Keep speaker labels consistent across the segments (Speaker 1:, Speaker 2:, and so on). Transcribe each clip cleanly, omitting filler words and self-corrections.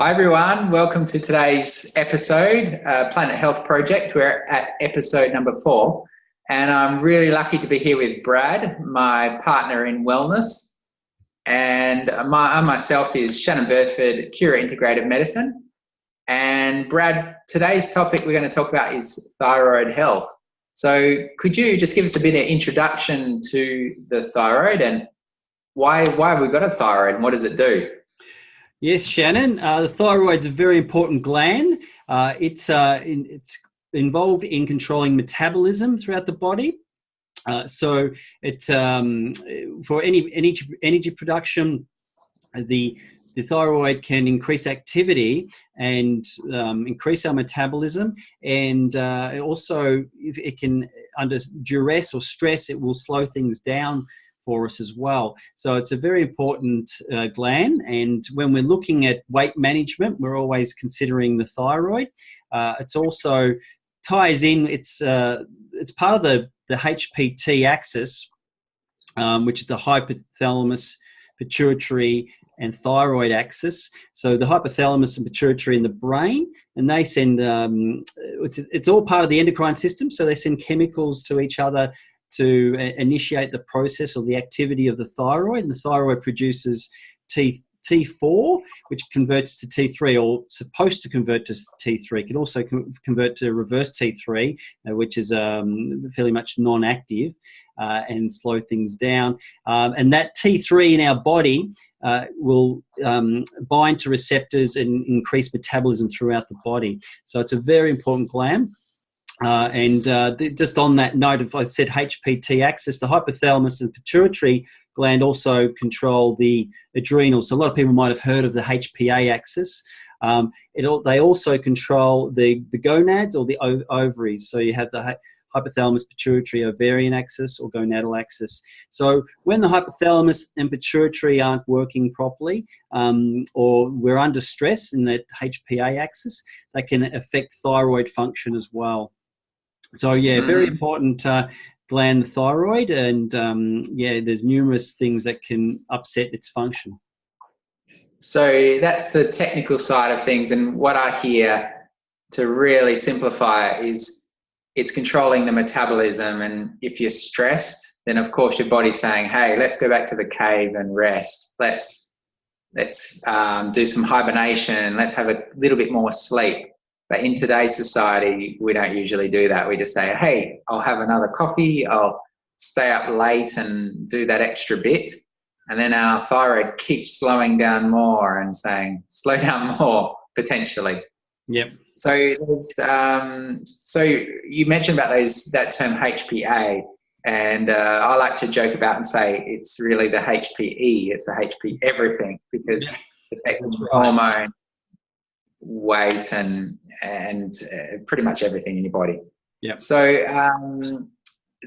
Speaker 1: Hi everyone, welcome to today's episode, Planet Health Project. We're at episode number 4, and I'm really lucky to be here with Brad, my partner in wellness, and I myself is Shannon Brad, Cure Integrative Medicine. And Brad, today's topic we're going to talk about is thyroid health. So could you just give us a bit of introduction to the thyroid and why have we got a thyroid and what does it do?
Speaker 2: Yes, Shannon. The thyroid's a very important gland. It's involved in controlling metabolism throughout the body. So it for any energy production, the thyroid can increase activity and increase our metabolism, and also if it can, under duress or stress, it will slow things down for us as well. So it's a very important gland, and when we're looking at weight management, we're always considering the thyroid. It's also ties in. It's part of the HPT axis, which is the hypothalamus, pituitary, and thyroid axis. So the hypothalamus and pituitary in the brain, and they send it's all part of the endocrine system. So they send chemicals to each other to initiate the process or the activity of the thyroid. And the thyroid produces T4, which converts to T3, or supposed to convert to T3. It can also convert to reverse T3, which is fairly much non-active, and slow things down. And that T3 in our body will bind to receptors and increase metabolism throughout the body. So it's a very important gland. Just on that note, if I said HPT axis, the hypothalamus and pituitary gland also control the adrenals. So a lot of people might have heard of the HPA axis. They also control the gonads or the ovaries. So you have the hypothalamus, pituitary, ovarian axis or gonadal axis. So when the hypothalamus and pituitary aren't working properly, or we're under stress in that HPA axis, they can affect thyroid function as well. So yeah, very important gland, the thyroid, and there's numerous things that can upset its function.
Speaker 1: So that's the technical side of things, and what I hear, to really simplify it, is it's controlling the metabolism, and if you're stressed, then of course your body's saying, hey, let's go back to the cave and rest. Let's do some hibernation. Let's have a little bit more sleep. But in today's society, we don't usually do that. We just say, hey, I'll have another coffee, I'll stay up late and do that extra bit. And then our thyroid keeps slowing down more and saying, slow down more, potentially.
Speaker 2: Yep.
Speaker 1: So you mentioned about that term HPA, and I like to joke about and say it's really the HPE, it's the HP everything, because it's affecting hormone, weight, and pretty much everything in your body.
Speaker 2: Yeah.
Speaker 1: So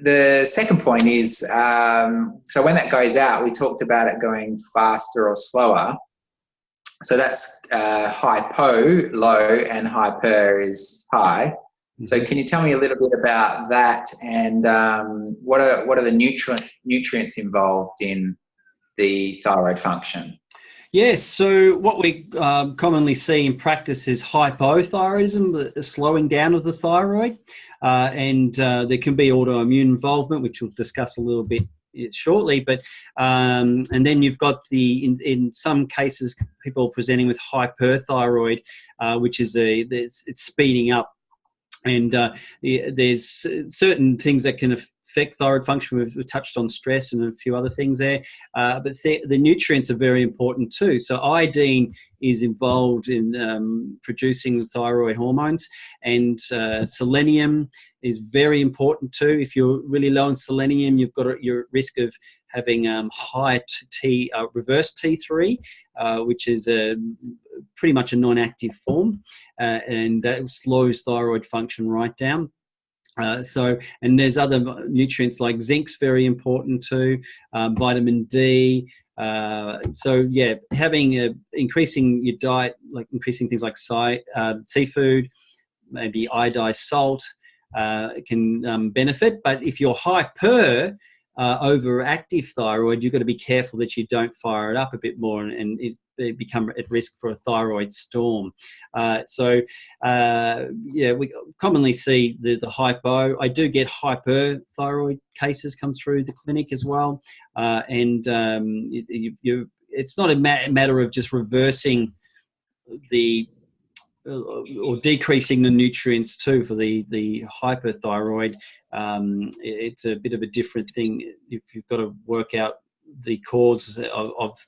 Speaker 1: the second point is, so when that goes out, we talked about it going faster or slower. So that's hypo, low, and hyper is high. Mm-hmm. So can you tell me a little bit about that, and what are the nutrients involved in the thyroid function?
Speaker 2: Yes, so what we commonly see in practice is hypothyroidism, the slowing down of the thyroid, and there can be autoimmune involvement, which we'll discuss a little bit shortly. But and then you've got in some cases people presenting with hyperthyroid, which is it's speeding up, and there's certain things that can affect thyroid function. We've touched on stress and a few other things there, but the nutrients are very important too. So iodine is involved in producing the thyroid hormones, and selenium is very important too. If you're really low in selenium, you're at risk of having high reverse T3, which is pretty much a non-active form, and that slows thyroid function right down. And there's other nutrients like zinc's very important too, vitamin D. Increasing your diet, like increasing things like seafood, maybe iodized salt, can benefit. But if you're hyper, overactive thyroid, you've got to be careful that you don't fire it up a bit more and they become at risk for a thyroid storm. We commonly see the hypo. I do get hyperthyroid cases come through the clinic as well. It's not a matter of just reversing or decreasing the nutrients too for the hyperthyroid. It's a bit of a different thing if you've got to work out the cause of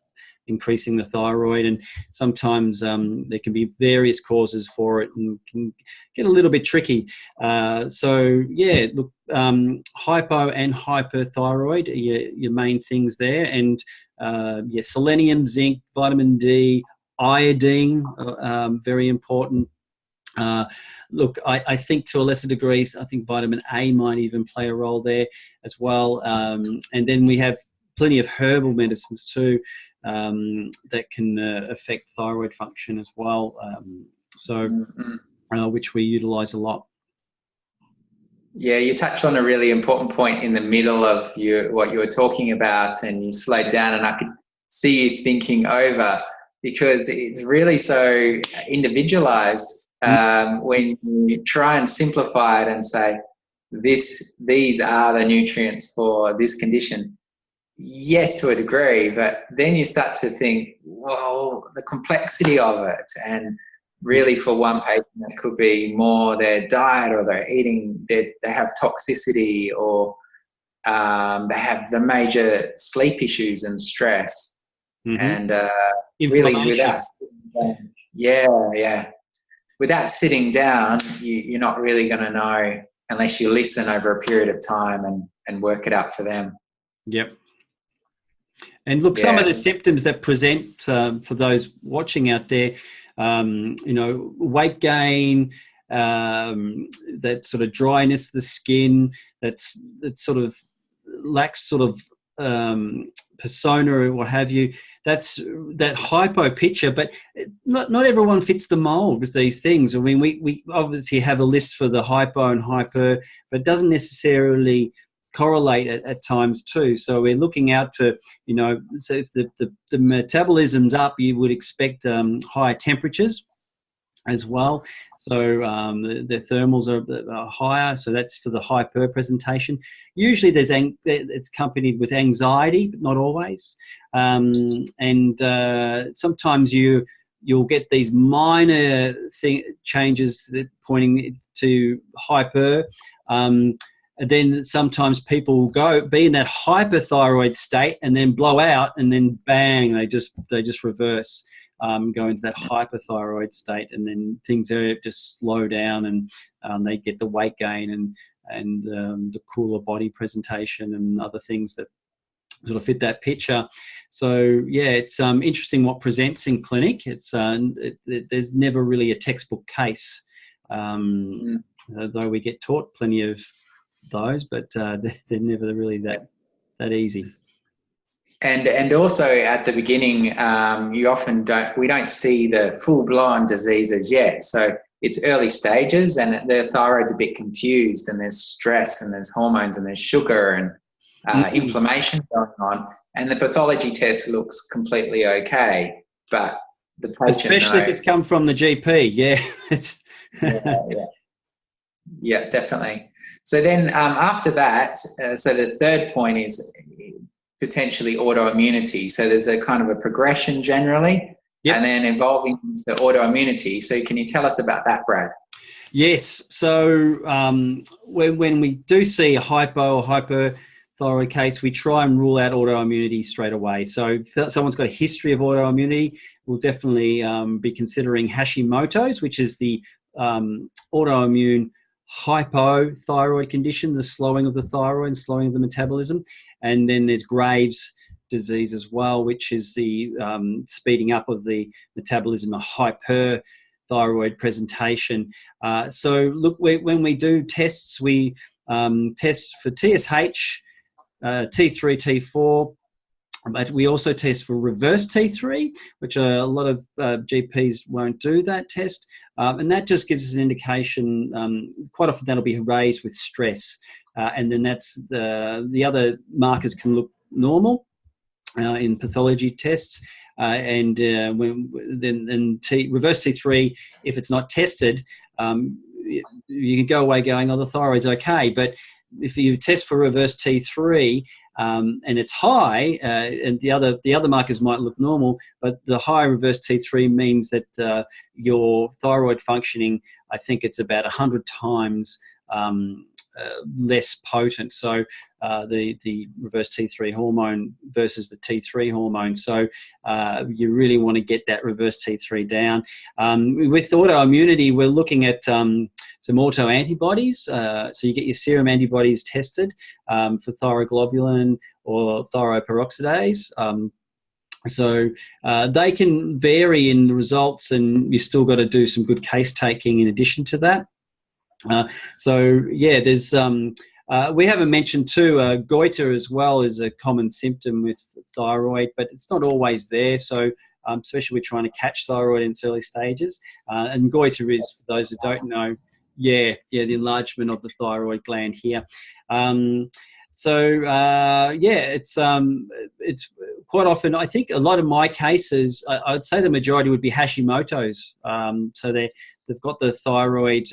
Speaker 2: increasing the thyroid, and sometimes there can be various causes for it and can get a little bit tricky. Hypo and hyperthyroid are your main things there, and selenium, zinc, vitamin D, iodine, very important. I think to a lesser degree, I think vitamin A might even play a role there as well. And then we have plenty of herbal medicines too that can affect thyroid function as well. Which we utilize a lot.
Speaker 1: Yeah, you touched on a really important point in the middle of what you were talking about, and you slowed down, and I could see you thinking over, because it's really so individualized when you try and simplify it and say, these are the nutrients for this condition. Yes, to a degree, but then you start to think, well, the complexity of it, and really for one patient it could be more their diet, or they're eating, they have toxicity, or they have the major sleep issues and stress, and really without sitting down, you're not really going to know unless you listen over a period of time and work it out for them.
Speaker 2: Yep. And look, some of the symptoms that present for those watching out there, weight gain, that sort of dryness of the skin, that sort of lacks sort of persona or what have you. That's that hypo picture, but not everyone fits the mold with these things. I mean, we obviously have a list for the hypo and hyper, but it doesn't necessarily correlate at times too. So we're looking out for, so if the metabolism's up, you would expect higher temperatures as well. So the thermals are higher. So that's for the hyper presentation. Usually it's accompanied with anxiety, but not always. Sometimes you'll get these minor changes that pointing to hyper. And then sometimes people will be in that hyperthyroid state and then blow out, and then bang, they just reverse, go into that hyperthyroid state, and then things just slow down, and they get the weight gain and the cooler body presentation and other things that sort of fit that picture. So it's interesting what presents in clinic. It's there's never really a textbook case, though we get taught plenty of those, but they're never really that easy.
Speaker 1: And also at the beginning, we don't see the full-blown diseases yet. So it's early stages, and the thyroid's a bit confused, and there's stress, and there's hormones, and there's sugar, and inflammation going on, and the pathology test looks completely okay, but the patient
Speaker 2: especially if it's come from the GP,
Speaker 1: yeah, definitely. So then after that, so the third point is potentially autoimmunity. So there's a kind of a progression generally, and then evolving into autoimmunity. So can you tell us about that, Brad?
Speaker 2: Yes. So when we do see a hypo or hyperthyroid case, we try and rule out autoimmunity straight away. So if someone's got a history of autoimmunity, we'll definitely be considering Hashimoto's, which is the autoimmune hypothyroid condition, the slowing of the thyroid and slowing of the metabolism. And then there's Graves' disease as well, which is the speeding up of the metabolism, a hyperthyroid presentation. So look, when we do tests, we test for TSH, T3, T4, But we also test for reverse T3, which a lot of GPs won't do that test. And that just gives us an indication. Quite often that'll be raised with stress. And then that's the other markers can look normal in pathology tests. Reverse T3, if it's not tested, you can go away going, oh, the thyroid's okay. But if you test for reverse T3 and it's high, and the other markers might look normal, but the high reverse T3 means that your thyroid functioning, I think it's about 100 times less potent. So the reverse T3 hormone versus the T3 hormone. So you really want to get that reverse T3 down. With autoimmunity, we're looking at some autoantibodies. So you get your serum antibodies tested for thyroglobulin or thyroperoxidase. So they can vary in the results, and you still got to do some good case taking in addition to that. There's we haven't mentioned too, goiter as well is a common symptom with thyroid, but it's not always there. So especially we're trying to catch thyroid in its early stages. And goiter is, for those who don't know, the enlargement of the thyroid gland here. It's quite often, I think a lot of my cases, I'd say the majority would be Hashimoto's. So they've got the thyroid,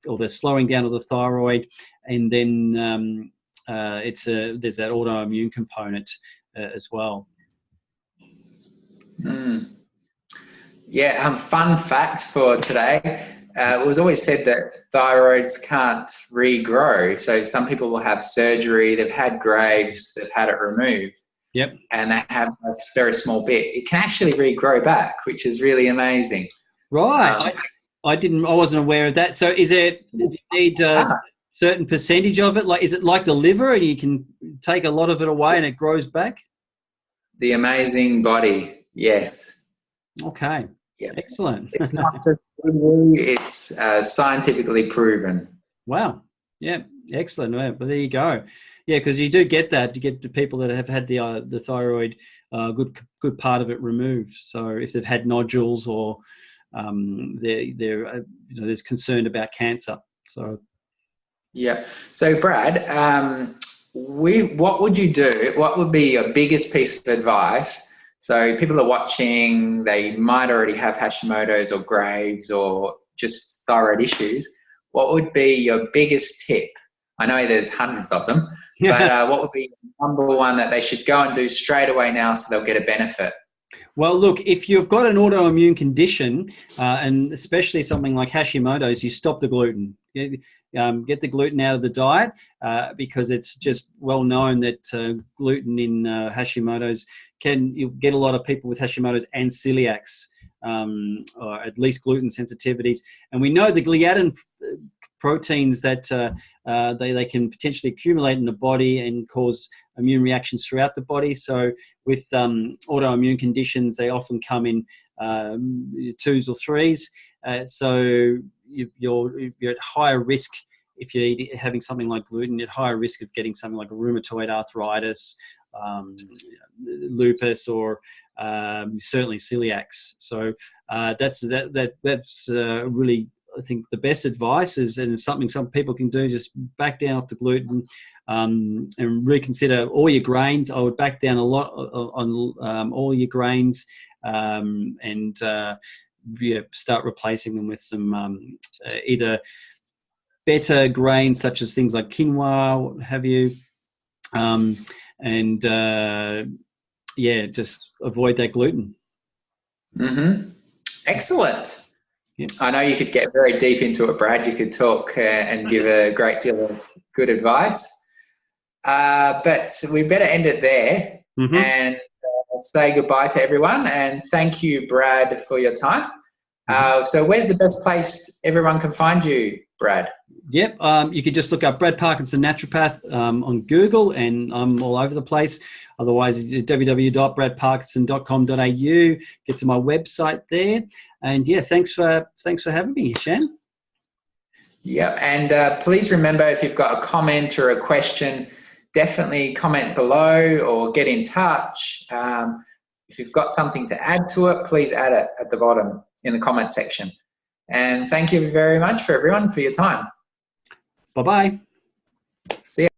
Speaker 2: or the slowing down of the thyroid, and then there's that autoimmune component as well.
Speaker 1: Fun fact for today. It was always said that thyroids can't regrow. So some people will have surgery, they've had Graves, they've had it removed.
Speaker 2: Yep.
Speaker 1: And they have a very small bit. It can actually regrow back, which is really amazing.
Speaker 2: Right. I wasn't aware of that. So do you need a certain percentage of it? Like, is it like the liver and you can take a lot of it away and it grows back?
Speaker 1: The amazing body, yes.
Speaker 2: Okay. Yeah. Excellent.
Speaker 1: It's not just it's scientifically proven.
Speaker 2: Wow. Yeah. Excellent. Well, there you go. Yeah, because you do get that. You get the people that have had the thyroid, good part of it removed. So if they've had nodules or there's concern about cancer. So
Speaker 1: So Brad, what would you do? What would be your biggest piece of advice? So people are watching, they might already have Hashimoto's or Graves or just thyroid issues. What would be your biggest tip? I know there's hundreds of them, but what would be the number one that they should go and do straight away now so they'll get a benefit?
Speaker 2: Well, look, if you've got an autoimmune condition, and especially something like Hashimoto's, you stop the gluten. Get the gluten out of the diet because it's just well known that gluten in Hashimoto's you get a lot of people with Hashimoto's and celiacs, or at least gluten sensitivities. And we know the gliadin proteins that they can potentially accumulate in the body and cause immune reactions throughout the body. So with autoimmune conditions, they often come in 2s or 3s. So you're at higher risk if you're having something like gluten. You're at higher risk of getting something like a rheumatoid arthritis, lupus, or certainly celiacs. So that's really, I think, the best advice is, and it's something some people can do, just back down off the gluten and reconsider all your grains. I would back down a lot on all your grains and start replacing them with some either better grains such as things like quinoa, what have you, just avoid that gluten.
Speaker 1: Excellent.
Speaker 2: Yep.
Speaker 1: I know you could get very deep into it, Brad. You could talk and give a great deal of good advice. But we better end it there and say goodbye to everyone. And thank you, Brad, for your time. So where's the best place everyone can find you, Brad?
Speaker 2: Yep. You can just look up Brad Parkinson Naturopath on Google, and I'm all over the place. Otherwise, www.bradparkinson.com.au. Get to my website there. And thanks for having me, Shan.
Speaker 1: Yeah, and please remember, if you've got a comment or a question, definitely comment below or get in touch. If you've got something to add to it, please add it at the bottom in the comment section. And thank you very much for everyone for your time.
Speaker 2: Bye-bye.
Speaker 1: See ya.